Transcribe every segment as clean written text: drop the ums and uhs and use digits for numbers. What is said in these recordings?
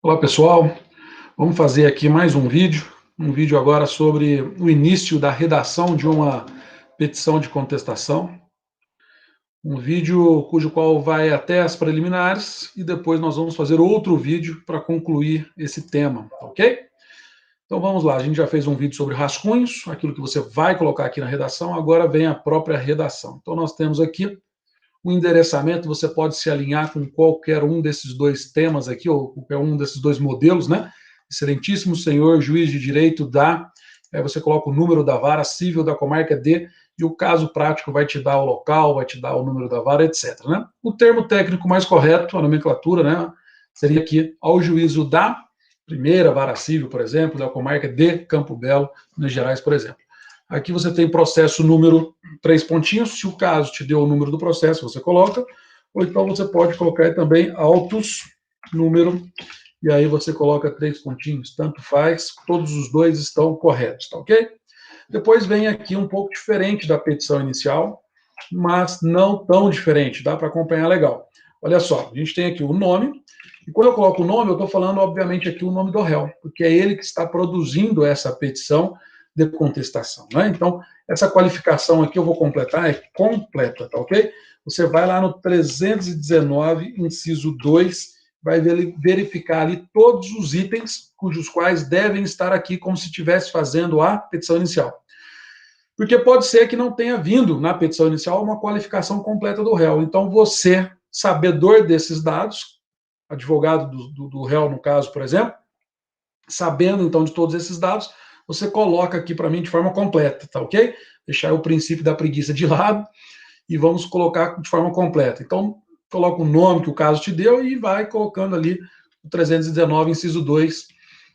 Olá pessoal, vamos fazer aqui mais um vídeo agora sobre o início da redação de uma petição de contestação, um vídeo cujo qual vai até as preliminares e depois nós vamos fazer outro vídeo para concluir esse tema, ok? Então vamos lá, a gente já fez um vídeo sobre rascunhos, aquilo que você vai colocar aqui na redação, agora vem a própria redação. Então nós temos aqui o endereçamento, você pode se alinhar com qualquer um desses dois temas aqui, ou qualquer um desses dois modelos, né? Excelentíssimo senhor juiz de direito você coloca o número da vara civil da comarca D, e o caso prático vai te dar o local, vai te dar o número da vara, etc. Né? O termo técnico mais correto, a nomenclatura, né, seria aqui ao juízo da primeira vara civil, por exemplo, da comarca de Campo Belo, Minas Gerais, por exemplo. Aqui você tem processo número 3 pontinhos, se o caso te deu o número do processo, você coloca, ou então você pode colocar também autos, número, e aí você coloca 3 pontinhos, tanto faz, todos os dois estão corretos, tá ok? Depois vem aqui um pouco diferente da petição inicial, mas não tão diferente, dá para acompanhar legal. Olha só, a gente tem aqui o nome, e quando eu coloco o nome, eu estou falando, obviamente, aqui o nome do réu, porque é ele que está produzindo essa petição de contestação, né? Então, essa qualificação aqui eu vou completar, é completa, tá ok? Você vai lá no 319, inciso 2, vai verificar ali todos os itens cujos quais devem estar aqui como se estivesse fazendo a petição inicial. Porque pode ser que não tenha vindo na petição inicial uma qualificação completa do réu. Então, você, sabedor desses dados, advogado do réu, no caso, por exemplo, sabendo então de todos esses dados, você coloca aqui para mim de forma completa, tá ok? Deixar o princípio da preguiça de lado e vamos colocar de forma completa. Então, coloca o nome que o caso te deu e vai colocando ali o 319, inciso 2,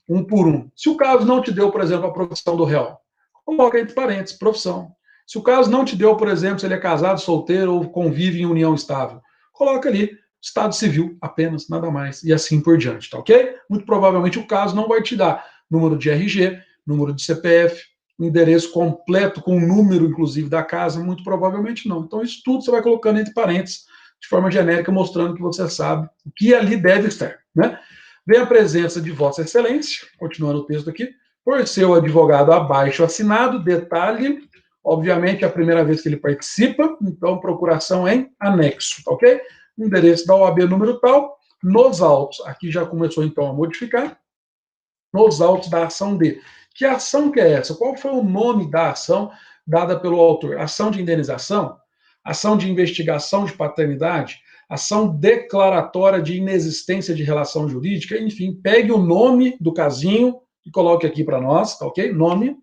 um por um. Se o caso não te deu, por exemplo, a profissão do réu, coloca entre parênteses, profissão. Se o caso não te deu, por exemplo, se ele é casado, solteiro ou convive em união estável, coloca ali estado civil apenas, nada mais, e assim por diante, tá ok? Muito provavelmente o caso não vai te dar número de RG, número de CPF, endereço completo com o número, inclusive, da casa, muito provavelmente não. Então, isso tudo você vai colocando entre parênteses, de forma genérica, mostrando que você sabe o que ali deve estar, né? Vem a presença de Vossa Excelência, continuando o texto aqui, por seu advogado abaixo assinado, detalhe, obviamente é a primeira vez que ele participa, então procuração em anexo, tá ok? Endereço da OAB número tal, nos autos, aqui já começou então a modificar, nos autos da ação D. Que ação que é essa? Qual foi o nome da ação dada pelo autor? Ação de indenização? Ação de investigação de paternidade? Ação declaratória de inexistência de relação jurídica? Enfim, pegue o nome do casinho e coloque aqui para nós, tá ok? Nome,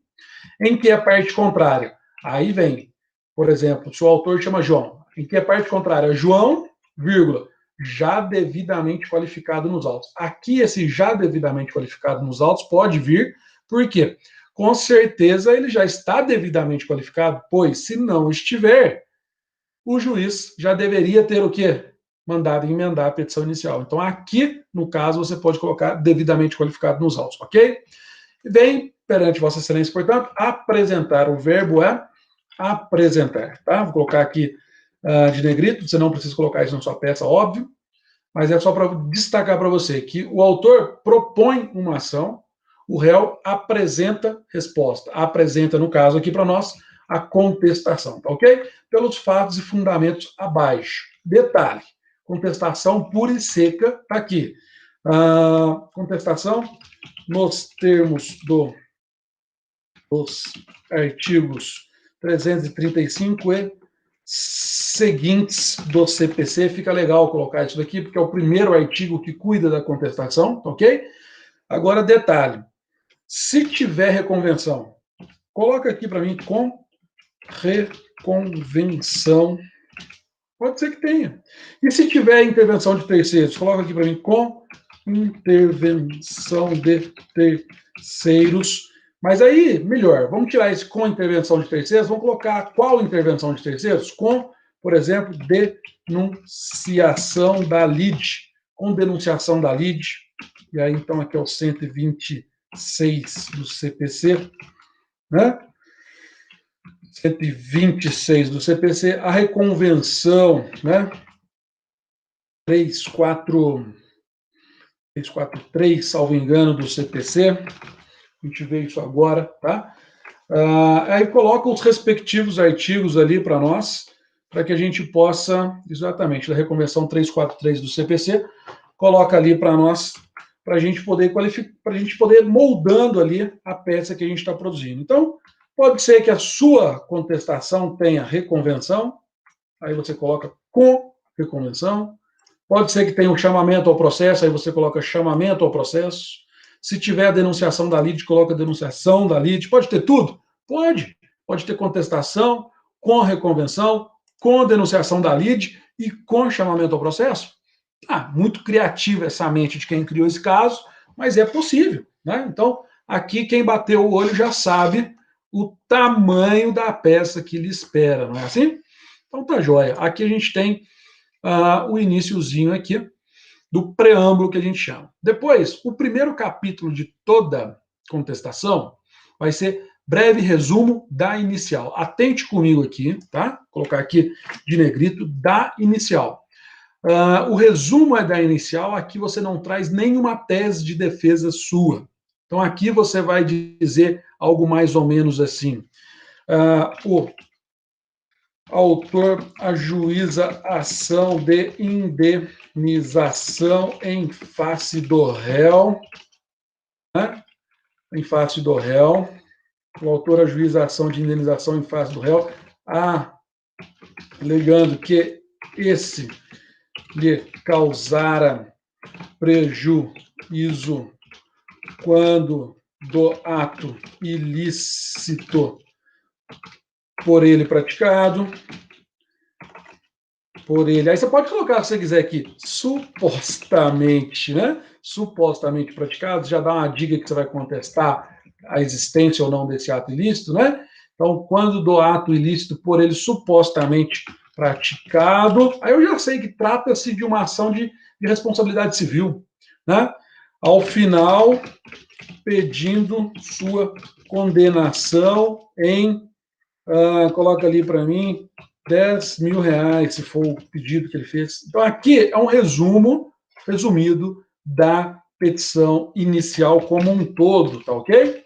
em que é parte contrária. Aí vem, por exemplo, se o autor chama João, em que é parte contrária? João, vírgula, já devidamente qualificado nos autos. Aqui, esse já devidamente qualificado nos autos pode vir, por quê? Com certeza ele já está devidamente qualificado, pois se não estiver, o juiz já deveria ter o quê? Mandado emendar a petição inicial. Então, aqui, no caso, você pode colocar devidamente qualificado nos autos, ok? Vem perante Vossa Excelência, portanto, apresentar. O verbo é apresentar, tá? Vou colocar aqui de negrito, você não precisa colocar isso na sua peça, óbvio, mas é só para destacar para você que o autor propõe uma ação, o réu apresenta resposta. Apresenta, no caso aqui para nós, a contestação, tá ok? Pelos fatos e fundamentos abaixo. Detalhe, contestação pura e seca tá aqui. Contestação nos termos dos artigos 335 e seguintes do CPC. Fica legal colocar isso daqui, porque é o primeiro artigo que cuida da contestação, ok? Agora, detalhe, se tiver reconvenção, coloca aqui para mim com reconvenção, pode ser que tenha. E se tiver intervenção de terceiros, coloca aqui para mim com intervenção de terceiros. Mas aí, melhor, vamos tirar esse com intervenção de terceiros, vamos colocar qual intervenção de terceiros? Com, por exemplo, denunciação da lide. Com denunciação da lide. E aí, então, aqui é o 126 do CPC, né? 126 do CPC, a reconvenção, né? 3, 4, 343, salvo engano, do CPC. A gente vê isso agora, tá? Aí coloca os respectivos artigos ali para nós, para que a gente possa, exatamente, da reconversão 343 do CPC, coloca ali para nós, para a gente poder qualificar, para a gente poder moldando ali a peça que a gente está produzindo. Então, pode ser que a sua contestação tenha reconvenção, aí você coloca com reconvenção. Pode ser que tenha um chamamento ao processo, aí você coloca chamamento ao processo. Se tiver a denunciação da lide, coloca a denunciação da lide. Pode ter tudo? Pode. Pode ter contestação, com reconvenção, com denunciação da lide e com chamamento ao processo. Muito criativa essa mente de quem criou esse caso, mas é possível, né? Então, aqui quem bateu o olho já sabe o tamanho da peça que lhe espera, não é assim? Então tá joia. Aqui a gente tem o iniciozinho aqui do preâmbulo que a gente chama. Depois, o primeiro capítulo de toda contestação vai ser breve resumo da inicial. Atente comigo aqui, tá? Vou colocar aqui de negrito, da inicial. O resumo é da inicial, aqui você não traz nenhuma tese de defesa sua. Então aqui você vai dizer algo mais ou menos assim. O autor ajuiza ação de indenização em face do réu, né? Em face do réu. O autor ajuiza ação de indenização em face do réu, alegando que esse lhe causara prejuízo quando do ato ilícito por ele praticado, Aí você pode colocar, se você quiser aqui, supostamente, né? Supostamente praticado, já dá uma dica que você vai contestar a existência ou não desse ato ilícito, né? Então, quando do ato ilícito por ele supostamente praticado, aí eu já sei que trata-se de uma ação de responsabilidade civil, né? Ao final, pedindo sua condenação em, coloca ali para mim, 10 mil reais, se for o pedido que ele fez. Então, aqui é um resumido da petição inicial como um todo, tá ok?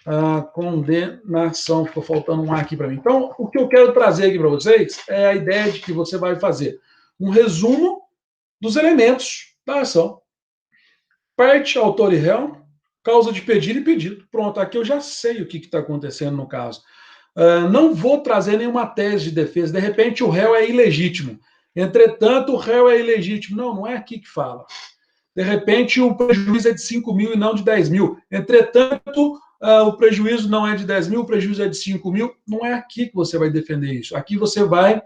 A condenação, ficou faltando um A aqui para mim. Então, o que eu quero trazer aqui para vocês é a ideia de que você vai fazer um resumo dos elementos da ação. Parte, autor e réu, causa de pedido e pedido. Pronto, aqui eu já sei o que está acontecendo no caso. Não vou trazer nenhuma tese de defesa. De repente, o réu é ilegítimo. Entretanto, o réu é ilegítimo. Não, não é aqui que fala. De repente, o prejuízo é de 5 mil e não de 10 mil. Entretanto, o prejuízo não é de 10 mil, o prejuízo é de 5 mil. Não é aqui que você vai defender isso. Aqui você vai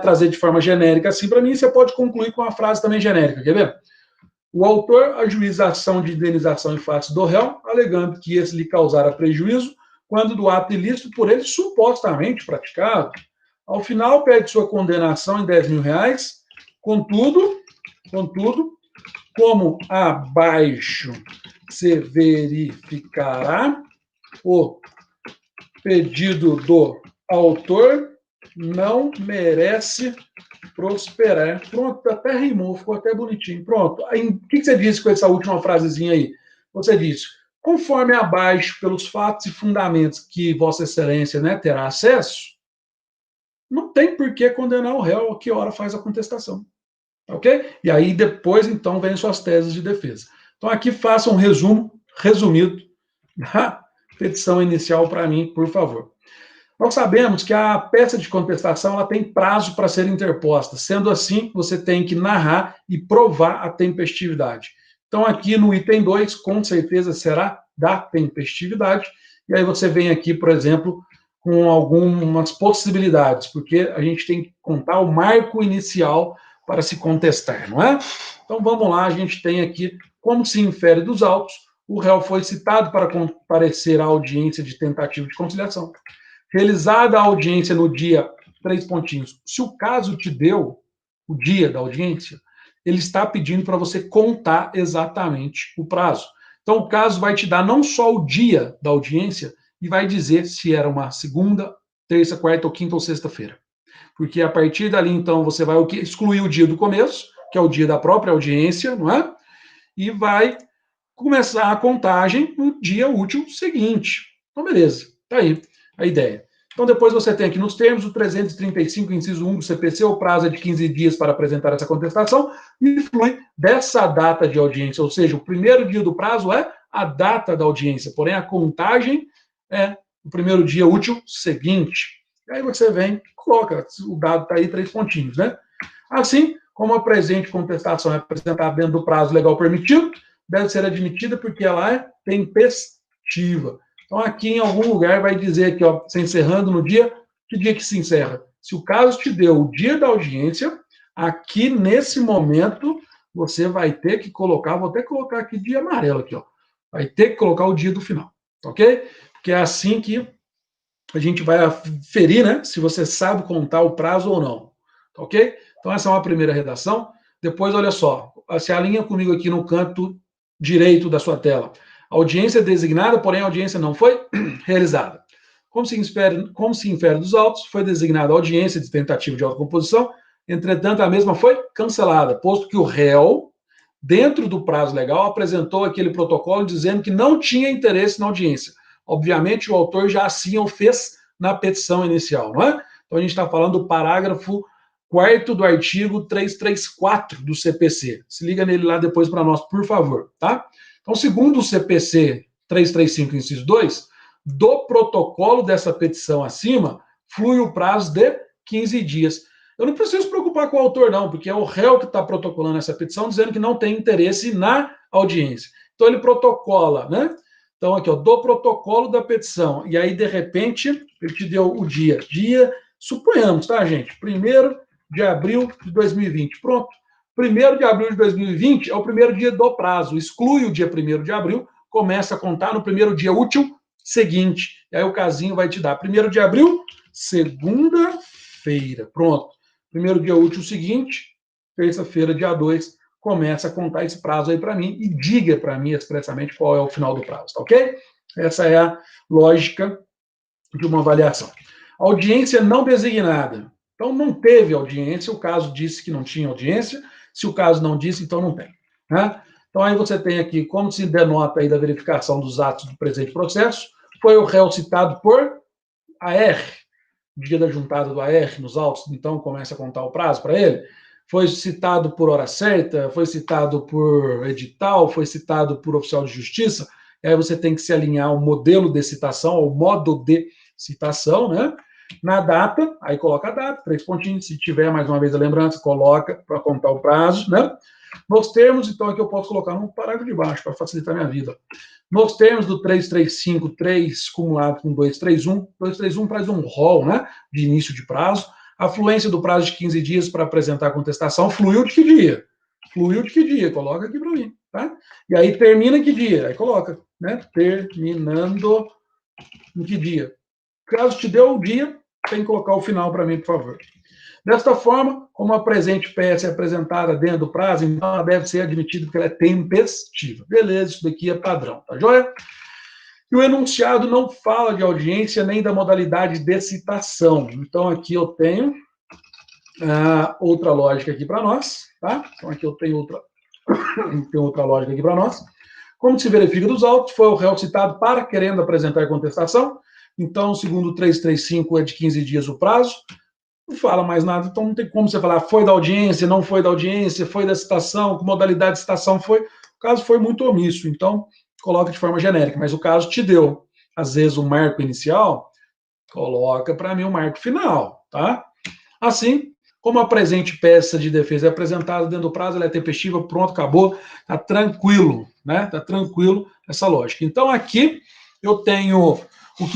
trazer de forma genérica assim para mim. Você pode concluir com uma frase também genérica. Quer ver? O autor ajuiza a ação de indenização em face do réu, alegando que esse lhe causara prejuízo quando do ato ilícito por ele supostamente praticado. Ao final, pede sua condenação em 10 mil reais. Contudo, como abaixo se verificará, o pedido do autor não merece prosperar. Pronto, até rimou, ficou até bonitinho. Pronto. Aí, o que você disse com essa última frasezinha aí? Você disse, conforme abaixo, pelos fatos e fundamentos que Vossa Excelência, né, terá acesso, não tem por que condenar o réu a que hora faz a contestação. Ok? E aí depois, então, vem suas teses de defesa. Então, aqui faça um resumido da petição inicial para mim, por favor. Nós sabemos que a peça de contestação ela tem prazo para ser interposta. Sendo assim, você tem que narrar e provar a tempestividade. Então, aqui no item 2, com certeza será da tempestividade. E aí você vem aqui, por exemplo, com algumas possibilidades, porque a gente tem que contar o marco inicial para se contestar, não é? Então, vamos lá, a gente tem aqui, como se infere dos autos, o réu foi citado para comparecer à audiência de tentativa de conciliação. Realizada a audiência no dia, 3 pontinhos. Se o caso te deu o dia da audiência, ele está pedindo para você contar exatamente o prazo. Então, o caso vai te dar não só o dia da audiência, e vai dizer se era uma segunda, terça, quarta, ou quinta ou sexta-feira. Porque a partir dali, então, você vai excluir o dia do começo, que é o dia da própria audiência, não é? e vai começar a contagem no dia útil seguinte. Então, beleza, tá aí a ideia. Então, depois você tem aqui nos termos o 335, inciso 1 do CPC, o prazo é de 15 dias para apresentar essa contestação, e flui dessa data de audiência, ou seja, o primeiro dia do prazo é a data da audiência, porém a contagem é o primeiro dia útil seguinte. E aí você vem e coloca, o dado está aí, 3 pontinhos, né? Assim, como a presente contestação é apresentada dentro do prazo legal permitido, deve ser admitida porque ela é tempestiva. Então, aqui em algum lugar vai dizer aqui, ó, se encerrando no dia, que dia que se encerra? Se o caso te deu o dia da audiência, aqui nesse momento, você vai ter que colocar, vou até colocar aqui dia amarelo aqui, ó. Vai ter que colocar o dia do final, ok? Porque é assim que a gente vai aferir, né, se você sabe contar o prazo ou não, ok? Então, essa é uma primeira redação. Depois, olha só, se alinha comigo aqui no canto direito da sua tela. Audiência designada, porém a audiência não foi realizada. Como se infere dos autos, foi designada audiência de tentativa de autocomposição, entretanto, a mesma foi cancelada, posto que o réu, dentro do prazo legal, apresentou aquele protocolo dizendo que não tinha interesse na audiência. Obviamente, o autor já assim o fez na petição inicial, não é? Então, a gente está falando do parágrafo 4º do artigo 334 do CPC. Se liga nele lá depois para nós, por favor, tá? Então, segundo o CPC 335, inciso 2, do protocolo dessa petição acima, flui o prazo de 15 dias. Eu não preciso preocupar com o autor, não, porque é o réu que está protocolando essa petição, dizendo que não tem interesse na audiência. Então, ele protocola, né? Então, aqui, ó, do protocolo da petição. E aí, de repente, ele te deu o dia. Dia, suponhamos, tá, gente? 1º de abril de 2020. Pronto. 1º de abril de 2020 é o primeiro dia do prazo. Exclui o dia 1º de abril, começa a contar no primeiro dia útil seguinte. E aí o casinho vai te dar 1º de abril, segunda-feira. Pronto. Primeiro dia útil seguinte, terça-feira, dia 2, começa a contar esse prazo aí para mim e diga para mim expressamente qual é o final do prazo, tá ok? Essa é a lógica de uma avaliação. Audiência não designada. Então, não teve audiência, o caso disse que não tinha audiência, se o caso não disse, então não tem. Né? Então, aí você tem aqui, como se denota aí da verificação dos atos do presente processo, foi o réu citado por AR, dia da juntada do AR nos autos, então começa a contar o prazo para ele. Foi citado por hora certa, foi citado por edital, foi citado por oficial de justiça, e aí você tem que se alinhar ao modelo de citação, ao modo de citação, né? Na data, aí coloca a data, 3 pontinhos, se tiver mais uma vez a lembrança, coloca para contar o prazo, né? Nos termos, então, aqui eu posso colocar no parágrafo de baixo, para facilitar a minha vida. Nos termos do 335, 3 cumulado com 231, 231 traz um rol, né, de início de prazo. A fluência do prazo de 15 dias para apresentar a contestação fluiu de que dia? Fluiu de que dia? Coloca aqui para mim, tá? E aí termina em que dia? Aí coloca, né? Terminando em que dia? Caso te deu o dia, tem que colocar o final para mim, por favor. Desta forma, como a presente peça é apresentada dentro do prazo, então ela deve ser admitida porque ela é tempestiva. Beleza, isso daqui é padrão, tá joia? E o enunciado não fala de audiência nem da modalidade de citação. Então, aqui eu tenho outra lógica aqui para nós, tá? Então, aqui eu tenho outra lógica aqui para nós. Como se verifica dos autos, foi o réu citado para querendo apresentar contestação. Então, segundo o 335, é de 15 dias o prazo. Não fala mais nada, então não tem como você falar foi da audiência, não foi da audiência, foi da citação, que modalidade de citação foi. O caso foi muito omisso, então coloca de forma genérica, mas o caso te deu, às vezes, um marco inicial, coloca para mim o marco final, tá? Assim, como a presente peça de defesa é apresentada dentro do prazo, ela é tempestiva, pronto, acabou, tá tranquilo, né? Tá tranquilo essa lógica. Então, aqui eu tenho o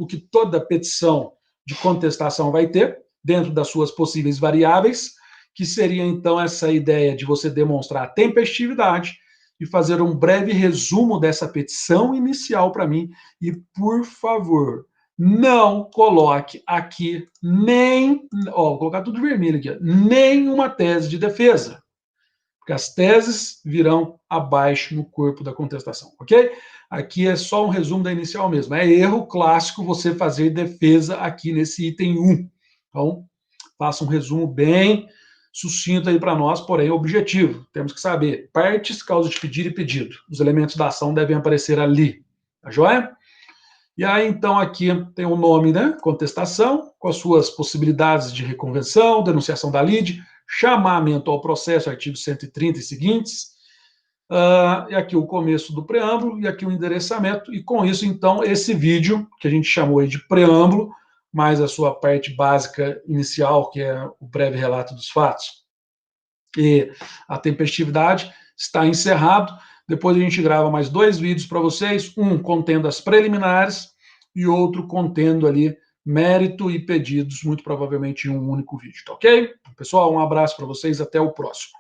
que toda petição de contestação vai ter, dentro das suas possíveis variáveis, que seria, então, essa ideia de você demonstrar a tempestividade e fazer um breve resumo dessa petição inicial para mim. E, por favor, não coloque aqui nem... Ó, vou colocar tudo vermelho aqui. Nenhuma tese de defesa. Porque as teses virão abaixo no corpo da contestação, ok? Aqui é só um resumo da inicial mesmo. É erro clássico você fazer defesa aqui nesse item 1. Então, faça um resumo bem sucinto aí para nós, porém objetivo. Temos que saber partes, causa de pedir e pedido. Os elementos da ação devem aparecer ali. Tá joia? E aí, então, aqui tem o nome, né? Contestação, com as suas possibilidades de reconvenção, denunciação da lide, chamamento ao processo, artigo 130 e seguintes. E aqui o começo do preâmbulo e aqui o endereçamento. E com isso, então, esse vídeo, que a gente chamou aí de preâmbulo, mais a sua parte básica inicial, que é o breve relato dos fatos, e a tempestividade, está encerrado. Depois a gente grava mais 2 vídeos para vocês, um contendo as preliminares e outro contendo ali mérito e pedidos, muito provavelmente em um único vídeo, tá ok? Pessoal, um abraço para vocês, até o próximo.